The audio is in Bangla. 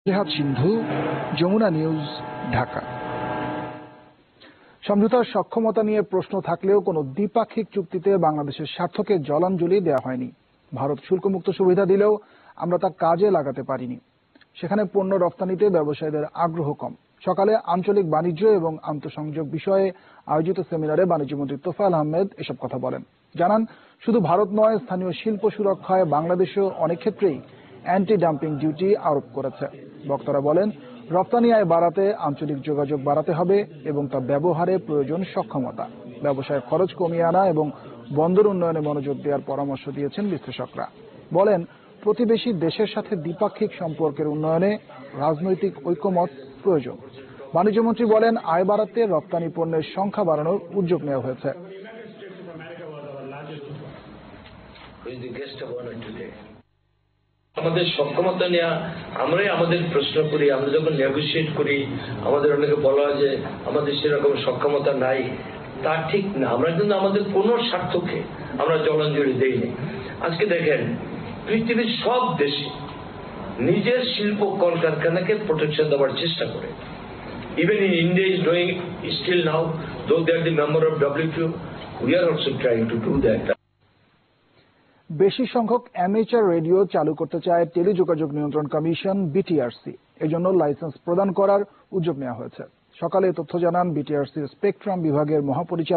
জেহাদ সিন্ধু, যমুনা নিউজ, ঢাকা। সমঝোতার সক্ষমতা নিয়ে প্রশ্ন থাকলেও কোনো দ্বিপাক্ষিক চুক্তিতে বাংলাদেশের স্বার্থকে জলাঞ্জলি দেওয়া হয়নি। ভারত শুল্কমুক্ত সুবিধা দিলেও আমরা তা কাজে লাগাতে পারিনি। সেখানে পণ্য রপ্তানিতে ব্যবসায়ীদের আগ্রহ কম। সকালে আঞ্চলিক বাণিজ্য এবং আন্তঃসংযোগ বিষয়ে আয়োজিত সেমিনারে বাণিজ্যমন্ত্রী তোফায়েল আহমেদ এসব কথা বলেন। জানান, শুধু ভারত নয়, স্থানীয় শিল্প সুরক্ষায় বাংলাদেশও অনেক ক্ষেত্রেই অ্যান্টি ডাম্পিং ডিউটি আরোপ করেছে। বক্তারা বলেন, রপ্তানি আয় বাড়াতে আঞ্চলিক যোগাযোগ বাড়াতে হবে এবং তা ব্যবহারে প্রয়োজন সক্ষমতা। ব্যবসায় খরচ কমিয়ে আনা এবং বন্দর উন্নয়নে মনোযোগ দেওয়ার পরামর্শ দিয়েছেন বিশ্লেষকরা। বলেন, প্রতিবেশী দেশের সাথে দ্বিপাক্ষিক সম্পর্কের উন্নয়নে রাজনৈতিক ঐকমত্য প্রয়োজন। বাণিজ্যমন্ত্রী বলেন, আয় বাড়াতে রপ্তানি পণ্যের সংখ্যা বাড়ানোর উদ্যোগ নেওয়া হয়েছে। আমাদের সক্ষমতা নেওয়া, আমরাই আমাদের প্রশ্ন করি। আমরা যখন নেগোসিয়েট করি, আমাদের অনেকে বলা হয় যে আমাদের সেরকম সক্ষমতা নাই। তা ঠিক না। আমরা কিন্তু আমাদের কোন স্বার্থকে আমরা জলাঞ্জলি দেইনি। আজকে দেখেন, পৃথিবীর সব দেশে নিজের শিল্প কলকারখানাকে প্রোটেকশন দেওয়ার চেষ্টা করে। Even in India is doing still now, though they are the member of WTO, we are also trying to do that. বেশি সংখ্যক অ্যামেচার রেডিও চালু করতে চায় টেলিযোগাযোগ নিয়ন্ত্রণ কমিশন BTRC। এজন্য লাইসেন্স প্রদান করার উদ্যোগ নেওয়া হয়েছে। সকালে তথ্য জানান BTRCর স্পেকট্রাম বিভাগের মহাপরিচালক